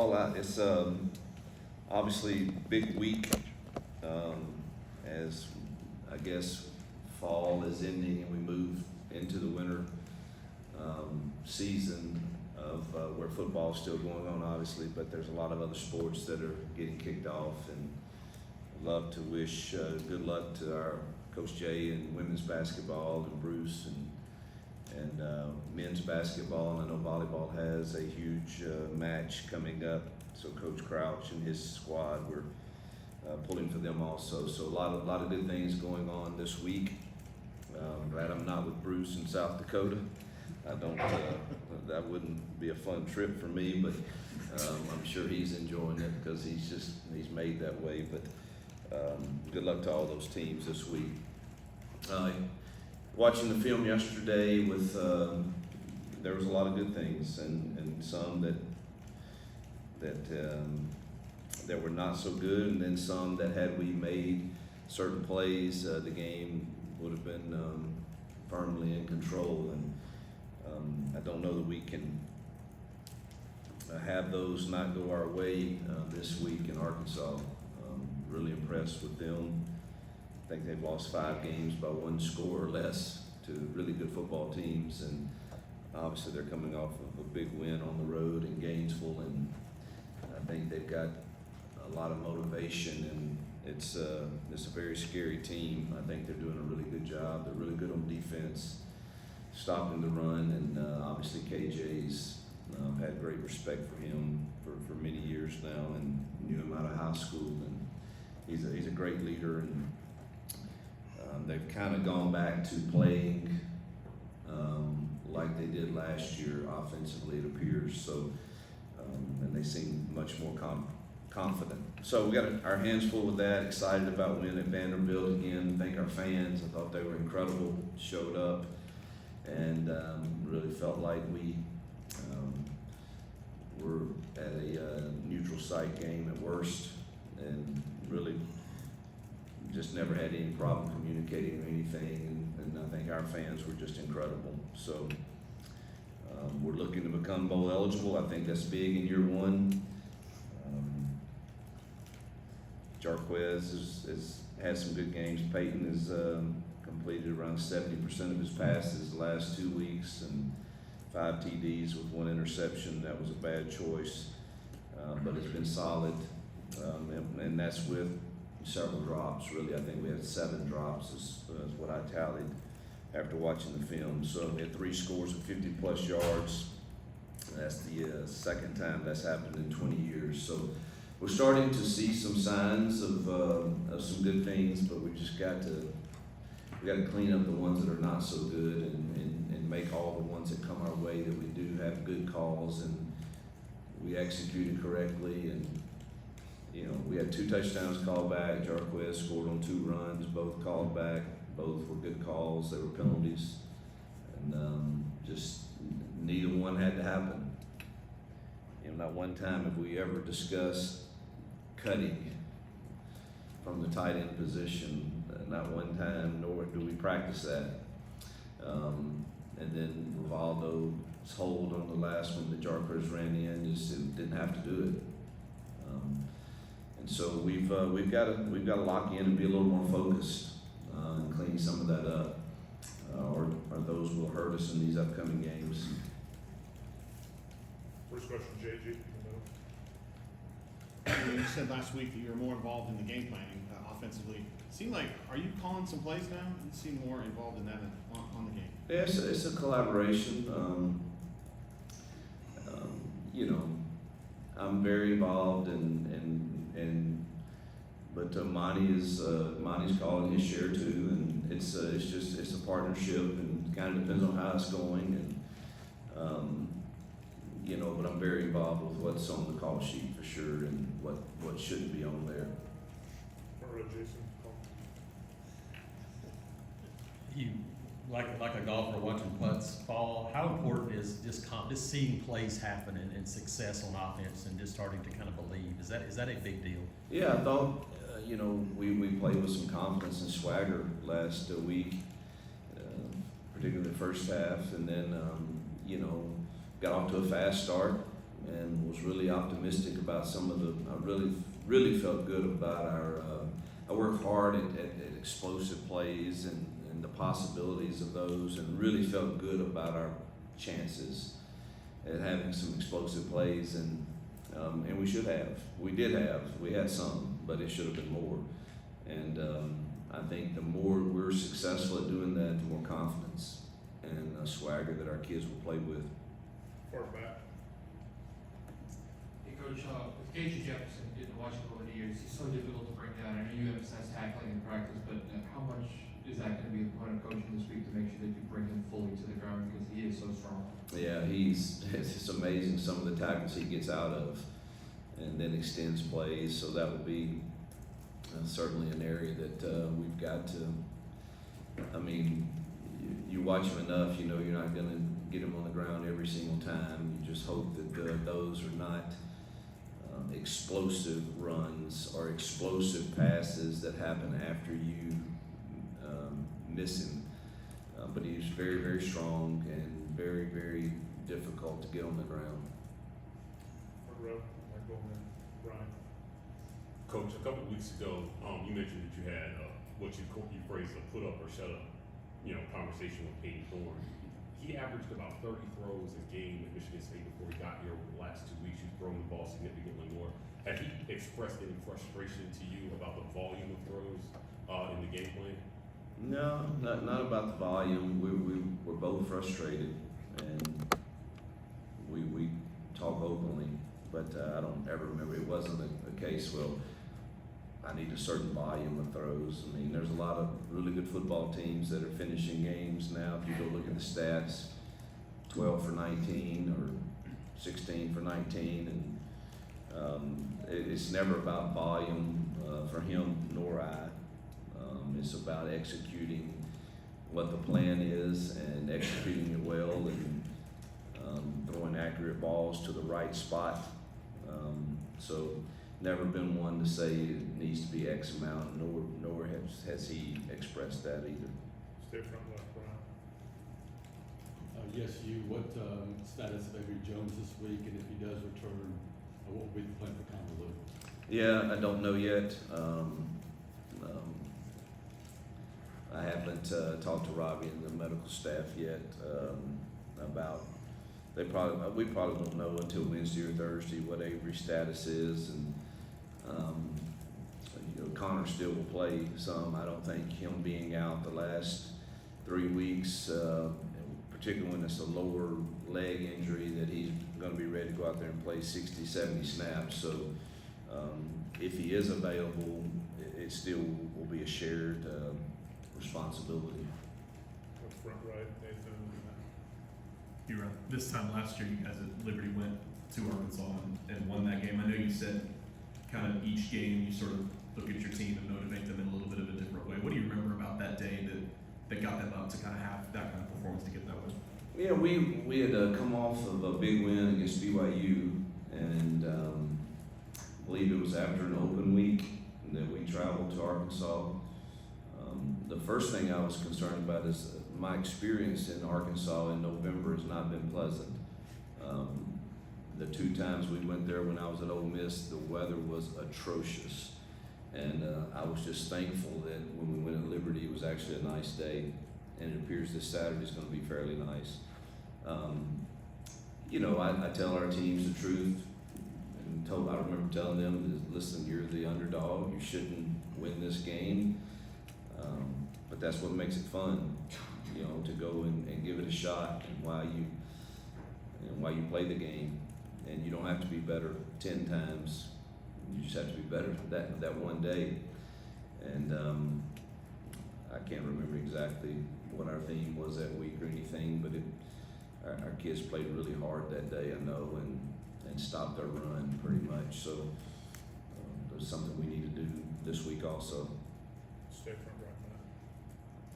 all, it's obviously big week as I guess fall is ending and we move into the winter season of where football is still going on, obviously, but there's a lot of other sports that are getting kicked off, and I'd love to wish good luck to our Coach Jay and women's basketball and Bruce and men's basketball, and I know volleyball has a huge match coming up. So Coach Crouch and his squad, we're pulling for them also. So a lot of good things going on this week. Glad I'm not with Bruce in South Dakota. I don't. That wouldn't be a fun trip for me, but I'm sure he's enjoying it because he's made that way. But good luck to all those teams this week. Watching the film yesterday with there was a lot of good things and some that were not so good, and then some that had we made certain plays, the game would have been firmly in control. And I don't know that we can have those not go our way this week in Arkansas. Really impressed with them. I think they've lost 5 games by 1 score or less to really good football teams, and obviously they're coming off of a big win on the road in Gainesville, and I think they've got a lot of motivation, and it's a very scary team. I think they're doing a really good job. They're really good on defense, stopping the run, and obviously KJ's had great respect for him for many years now, and knew him out of high school, and he's a great leader, and they've kind of gone back to playing like they did last year offensively, it appears. So, and they seem much more confident. So we got our hands full with that. Excited about winning at Vanderbilt again. Thank our fans. I thought they were incredible. Showed up, and really felt like we were at a neutral site game at worst, and really just never had any problem communicating or anything, and I think our fans were just incredible. So we're looking to become bowl eligible. I think that's big in year 1. Jarquez has had some good games. Peyton has completed around 70% of his passes the last 2 weeks, and 5 TDs with 1 interception. That was a bad choice, but it's been solid, and that's with several drops. Really, I think we had 7 drops is what I tallied after watching the film. So we had 3 scores of 50-plus yards. That's the second time that's happened in 20 years. So we're starting to see some signs of some good things, but we got to clean up the ones that are not so good, and make all the ones that come our way that we do have good calls and we executed correctly. And you know, we had 2 touchdowns called back. Jarquez scored on 2 runs, both called back. Both were good calls. They were penalties, and just neither one had to happen. You know, not one time have we ever discussed cutting from the tight end position. Not one time, nor do we practice that. And then Rivaldo's hold on the last one that Jarquez ran in, just didn't have to do it. And so we've got to lock in and be a little more focused and clean some of that up, or those will hurt us in these upcoming games. First question, JG. You said last week that you were more involved in the game planning offensively. It seemed like, are you calling some plays now? You seem more involved in that on the game. Yeah, it's a collaboration. You know, I'm very involved but Monty's calling his share too, and it's a partnership, and kind of depends on how it's going, and you know, but I'm very involved with what's on the call sheet for sure, and what shouldn't be on there. All right, Jason. You like a golfer watching putts fall. How important is just seeing plays happen and success on offense, and just starting to kind of believe? Is that a big deal? Yeah, I thought you know, we played with some confidence and swagger last week, particularly the first half, and then you know, got off to a fast start. and was really optimistic about some of the. I really felt good about our. I worked hard at explosive plays and the possibilities of those, and really felt good about our chances at having some explosive plays, and we should have. We did have. We had some, but it should have been more. And I think the more we're successful at doing that, the more confidence and swagger that our kids will play with. Quarterback. Hey, Coach, with Casey Jefferson, getting to watch him over the years, he's so difficult to bring down. I know you emphasize tackling in practice, but how much is that going to be the point of coaching this week to make sure that you bring him fully to the ground because he is so strong? Yeah, it's amazing some of the tackles he gets out of, and then extends plays. So that would be certainly an area that we've got to. I mean, you watch him enough, you know you're not going to get him on the ground every single time. You just hope that those are not explosive runs or explosive passes that happen after you miss him. But he's very, very strong and very, very difficult to get on the ground. Front row. Mike Bowman. Brian. Coach, a couple weeks ago, you mentioned that you had what you phrased a put up or shut up, conversation with Peyton Thorne. He averaged about 30 throws a game at Michigan State before he got here over the last 2 weeks. He's thrown the ball significantly more. Have he expressed any frustration to you about the volume of throws in the game plan? No, not about the volume. We're both frustrated, and we talk openly. But I don't ever remember. It wasn't a case. Well, I need a certain volume of throws. I mean, there's a lot of really good football teams that are finishing games now. If you go look at the stats, 12 for 19 or 16 for 19, and it's never about volume for him nor I. It's about executing what the plan is and executing it well and throwing accurate balls to the right spot. So never been one to say it needs to be X amount, nor has he expressed that either. Stay front left. Brian. Yes, Hugh, what status of Avery Jones this week, and if he does return, what will be the plan for Convaloo? Yeah, I don't know yet. I haven't talked to Robbie and the medical staff yet about. We probably won't know until Wednesday or Thursday what Avery's status is, and Connor still will play some. I don't think him being out the last 3 weeks, particularly when it's a lower leg injury, that he's going to be ready to go out there and play 60, 70 snaps. So if he is available, it still will be a shared responsibility. Front right. Nathan. You were this time last year, you guys at Liberty went to Arkansas and won that game. I know you said kind of each game you sort of look at your team and motivate them in a little bit of a different way. What do you remember about that day that got them up to kind of have that kind of performance to get that win? Yeah, we had come off of a big win against BYU, and I believe it was after an open week that we traveled to Arkansas. The first thing I was concerned about is my experience in Arkansas in November has not been pleasant. The 2 times we went there when I was at Ole Miss, the weather was atrocious. And I was just thankful that when we went at Liberty, it was actually a nice day. And it appears this Saturday is going to be fairly nice. I tell our teams the truth. And I remember telling them, listen, you're the underdog. You shouldn't win this game. But that's what makes it fun, to go and give it a shot, and while you play the game. And you don't have to be better 10 times. You just have to be better that one day. And I can't remember exactly what our theme was that week or anything, but our kids played really hard that day, I know, and stopped their run pretty much. So there's something we need to do this week also. Stay front right.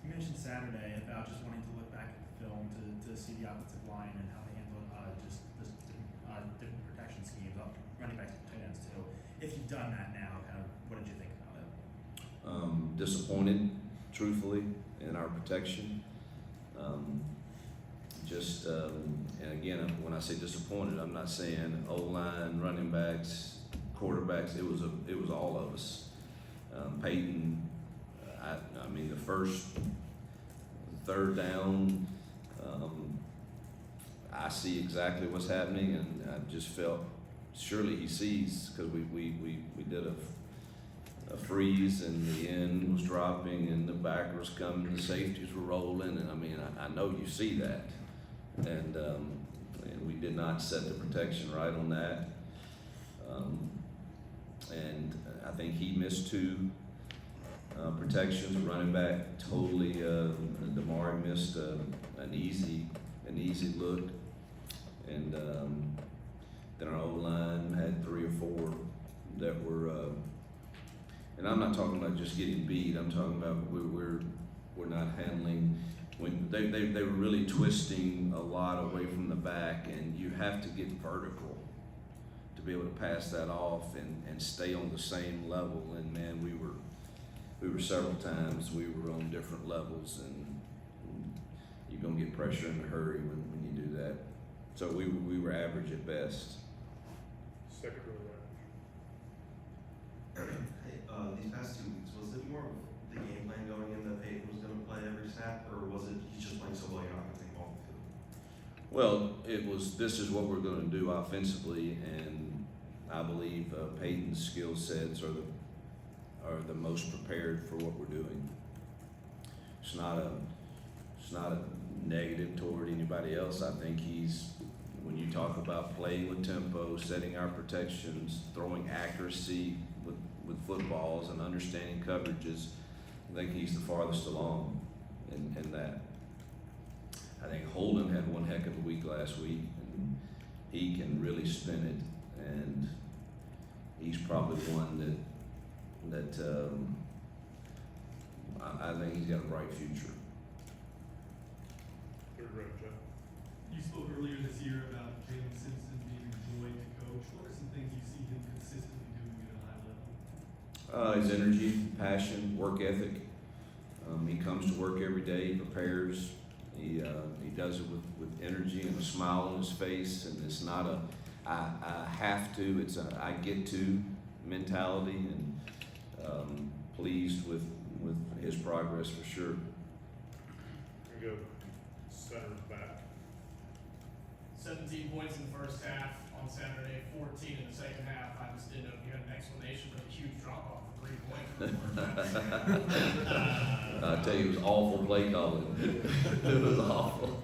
You mentioned Saturday about just wanting to look back at the film to see the offensive line and how they handle different protection schemes, running backs and tight ends too. If you've done that now, kind of, what did you think about it? Disappointed, truthfully, in our protection. just, and again, when I say disappointed, I'm not saying O-line, running backs, quarterbacks, it was all of us. Peyton, I mean, third down, I see exactly what's happening, and I just felt surely he sees, because we did a freeze, and the end was dropping, and the back was coming, the safeties were rolling, and I mean, I know you see that, and we did not set the protection right on that, and I think he missed two protections. Running back totally, Damari missed an easy look, and then our O-line had 3 or 4 that were, and I'm not talking about just getting beat. I'm talking about we're not handling. When they were really twisting a lot away from the back, and you have to get vertical to be able to pass that off and stay on the same level. And man, we were several times we were on different levels, and you're gonna get pressure in a hurry when you do that. So we were average at best. Second row average. Hey, these past 2 weeks, was it more of the game plan going in that Peyton was going to play every snap, or was it he's just playing so well you're not going to take him off the field? Well, it was, this is what we're gonna do offensively, and I believe Peyton's skill sets are the most prepared for what we're doing. It's not a negative toward anybody else. I think when you talk about playing with tempo, setting our protections, throwing accuracy with footballs and understanding coverages, I think he's the farthest along in that. I think Holden had one heck of a week last week, and he can really spin it, and he's probably one that I think he's got a bright future. Third row, Jeff. You spoke earlier this year about Jalen Simpson being a joy to coach. What are some things you see him consistently doing at a high level? His energy, passion, work ethic. He comes to work every day, he prepares. He does it with energy and a smile on his face, and it's not a I have to, it's a I get to mentality, and pleased with his progress for sure. We go center back. 17 points in the first half on Saturday, 14 in the second half. I just didn't know if you had an explanation for the huge drop-off of 3 points in the first half. I tell you, it was awful play calling. It was awful.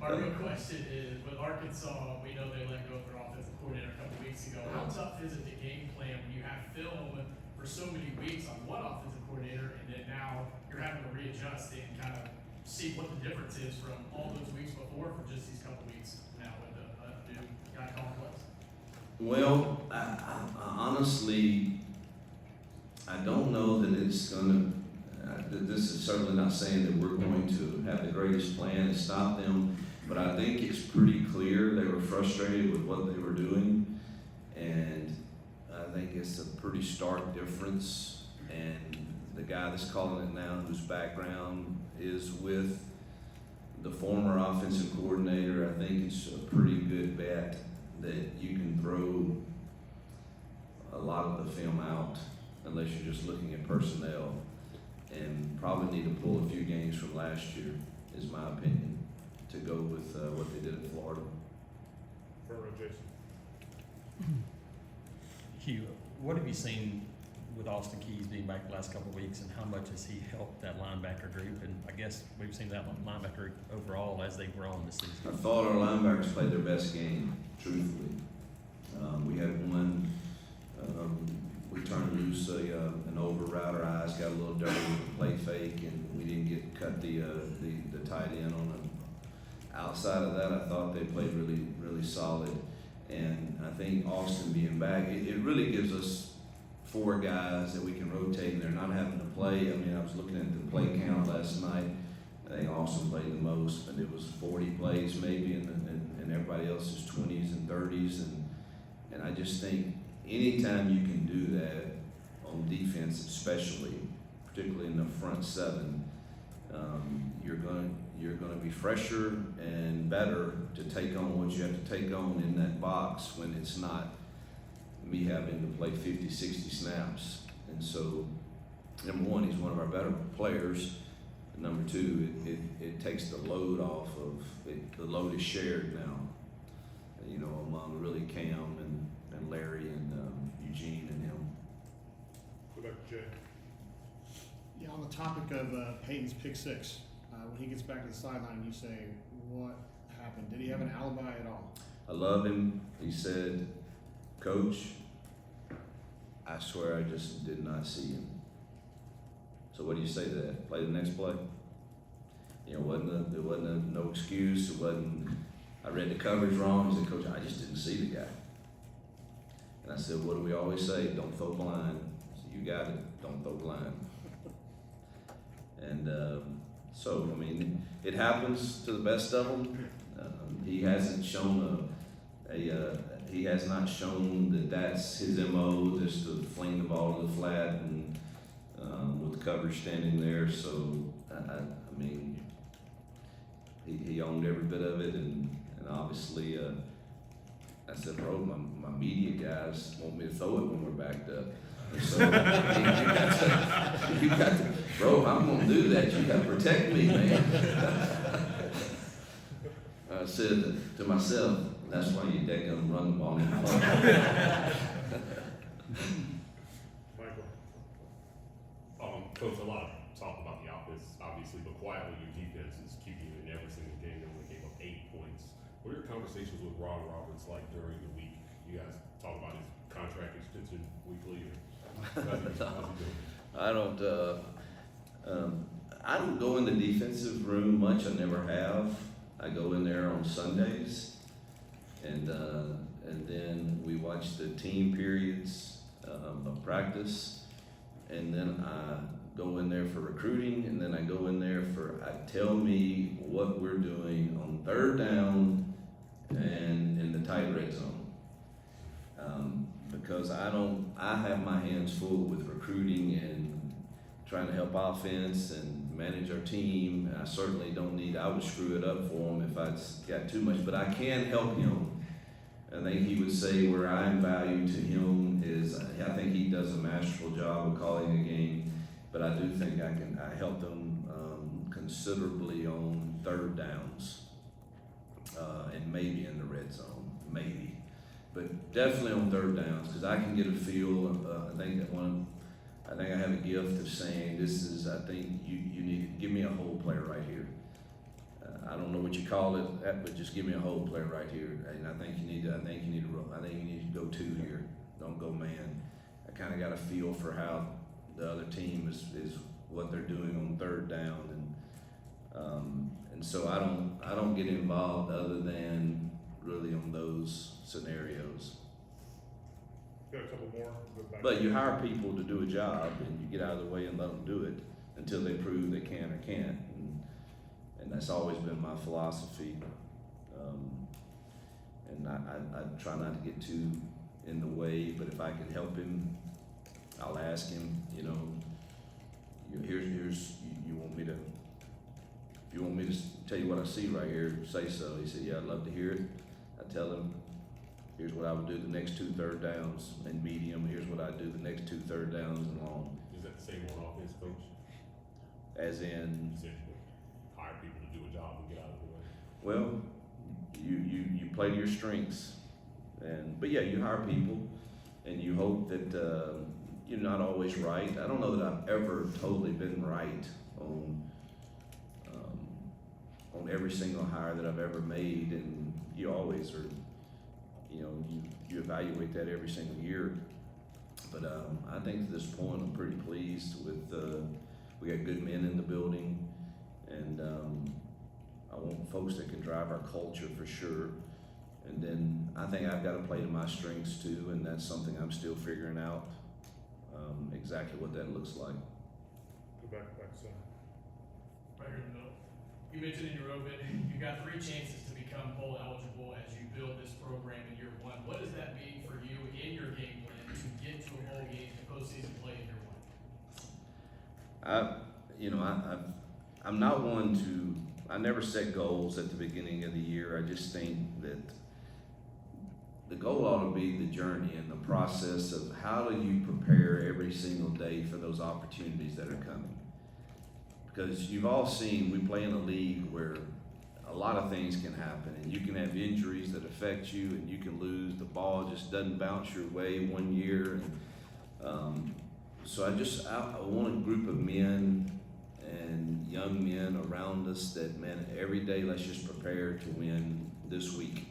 My real question is, with Arkansas, we know they let go of their offensive coordinator a couple weeks ago. How tough is it to game plan when you have film for so many weeks on one offensive coordinator, and then now you're having to readjust and kind of see what the difference is from all those weeks before for just these couple weeks now with a new guy calling plays? Well, I honestly, I don't know that it's gonna. This is certainly not saying that we're going to have the greatest plan to stop them, but I think it's pretty clear they were frustrated with what they were doing, and I think it's a pretty stark difference. And the guy that's calling it now, whose background is with the former offensive coordinator, I think it's a pretty good bet that you can throw a lot of the film out unless you're just looking at personnel, and probably need to pull a few games from last year, is my opinion, to go with what they did in Florida. Front row, Jason. Hugh, what have you seen with Austin Keys being back the last couple of weeks, and how much has he helped that linebacker group? And I guess we've seen that linebacker group overall as they've grown this season. I thought our linebackers played their best game, truthfully. We had one, we turned loose an over route, our eyes got a little dirty with the play fake, and we didn't cut the tight end on them. Outside of that, I thought they played really, really solid. And I think Austin being back, it really gives us 4 guys that we can rotate, and they're not having to play. I mean, I was looking at the play count last night. I think Austin played the most, and it was 40 plays maybe, and everybody else is 20s and 30s. And I just think anytime you can do that on defense, especially, particularly in the front 7, you're gonna be fresher and better to take on what you have to take on in that box when it's not me having to play 50, 60 snaps. And so, number one, he's one of our better players. Number two, it takes the load off of it. The load is shared now, you know, among really Cam and Larry and Eugene and him. Go back to Jay. Yeah, on the topic of Peyton's pick six, when he gets back to the sideline, you say, what happened? Did he have an alibi at all? I love him. He said, "Coach, I swear I just did not see him." So what do you say to that? Play the next play? You know, there wasn't no excuse. It wasn't, I read the coverage wrong. He said, "Coach, I just didn't see the guy." And I said, "What do we always say? Don't throw blind." I said, "You got it. Don't throw blind." And so, I mean, it happens to the best of them. He hasn't shown he has not shown that that's his MO, just to fling the ball to the flat and with coverage standing there. So, I mean, he owned every bit of it, and obviously, I said, "Bro, my media guys want me to throw it when we're backed up." And so, you got to, bro, if I'm gonna do that, you got to protect me, man. I said to myself, "That's why you daggone run the ball in the front." Michael. Coach, a lot of talk about the offense, obviously, but quietly your defense is keeping you in every single game. They only gave up 8 points. What are your conversations with Ron Roberts like during the week? You guys talk about his contract extension weekly, or how's he doing? I don't go in the defensive room much. I never have. I go in there on Sundays, and then we watch the team periods of practice, and then I go in there for recruiting, and then I go in there tell me what we're doing on third down and in the tight red zone. Because I have my hands full with recruiting and trying to help offense and manage our team. I certainly I would screw it up for him if I got too much, but I can help him. I think he would say where I am valued to him is, I think he does a masterful job of calling a game, but I do think I helped him considerably on third downs and maybe in the red zone, maybe. But definitely on third downs, because I can get a feel. I think I have a gift of saying, I think you need to give me a hole player right here. I don't know what you call it, but just give me a hole player right here. And I think you need to go two here. Don't go man. I kind of got a feel for how the other team is what they're doing on third down, and so I don't get involved other than really on those scenarios. Got a couple more. Go back. But you hire people to do a job, and you get out of the way and let them do it until they prove they can or can't. And that's always been my philosophy. And I try not to get too in the way, but if I can help him, I'll ask him, here's you want me to, if you want me to tell you what I see right here, say so. He said, "Yeah, I'd love to hear it." I tell him, "Here's what I would do the next 2 third downs and medium. Here's what I do the next 2 third downs and long." Is that the same on offense, Coach? As in, You said hire people to do a job and get out of the way. well, you play to your strengths, but yeah, you hire people, and you hope that you're not always right. I don't know that I've ever totally been right on every single hire that I've ever made, and you always are. You evaluate that every single year. But I think to this point, I'm pretty pleased with. We got good men in the building, and I want folks that can drive our culture for sure. And then I think I've got to play to my strengths too, and that's something I'm still figuring out exactly what that looks like. Go back center. Right here in the middle. You mentioned in your open, you got 3 chances to become bowl eligible as you build this program in year 1. What does that mean for you in your game plan to get to a bowl game and postseason play in year 1? I'm not one to, I never set goals at the beginning of the year. I just think that the goal ought to be the journey and the process of how do you prepare every single day for those opportunities that are coming. Because you've all seen, we play in a league where a lot of things can happen, and you can have injuries that affect you, and you can lose. The ball just doesn't bounce your way one year. And, so I want a group of men and young men around us that, man, every day let's just prepare to win this week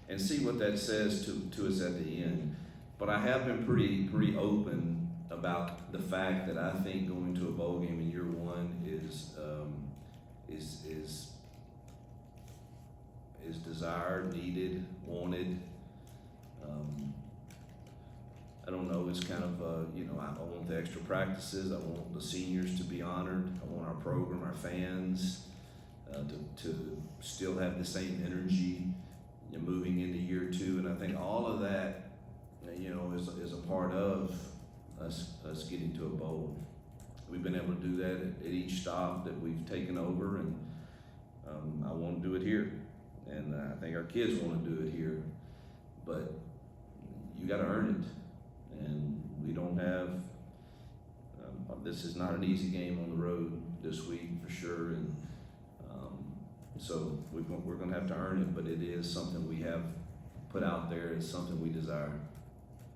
and see what that says to us at the end. But I have been pretty open about the fact that I think going to a bowl game in year one is desired, needed, wanted. I don't know, it's kind of, I want the extra practices, I want the seniors to be honored, I want our program, our fans to still have the same energy moving into year two, and I think all of that, is a part of us getting to a bowl. We've been able to do that at each stop that we've taken over, and I want to do it here, and I think our kids want to do it here, but you got to earn it. And we don't have, this is not an easy game on the road this week for sure. And so we're going to have to earn it, but it is something we have put out there. It's something we desire.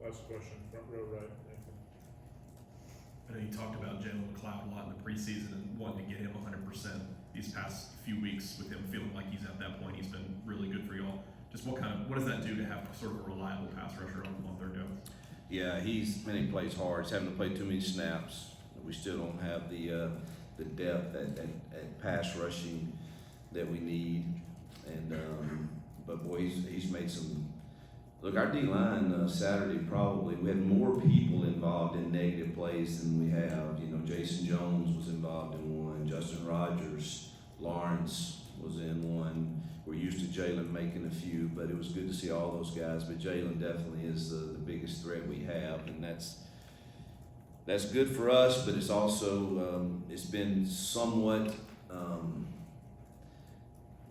Last question, front row right, Nathan. I know you talked about Jalen McLeod a lot in the preseason and wanting to get him 100% these past few weeks with him feeling like he's at that point. He's been really good for y'all. Just what does that do to have sort of a reliable pass rusher on third down? Yeah, he plays hard. He's having to play too many snaps. We still don't have the depth at pass rushing that we need. And but boy, he's made some. Look, our D line Saturday we had more people involved in negative plays than we have. Jason Jones was involved in one. Justin Rogers, Lawrence was in one. We're used to Jalen making a few, but it was good to see all those guys. But Jalen definitely is the biggest threat we have, and that's good for us. But it's also it's been somewhat.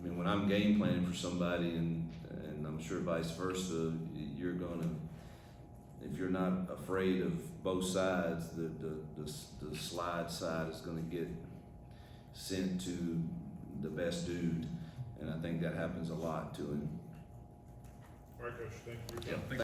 When I'm game planning for somebody, and I'm sure vice versa, you're gonna, if you're not afraid of both sides, the slide side is gonna get sent to the best dude. And I think that happens a lot to him. All right, Coach, thank you. Yeah, thanks.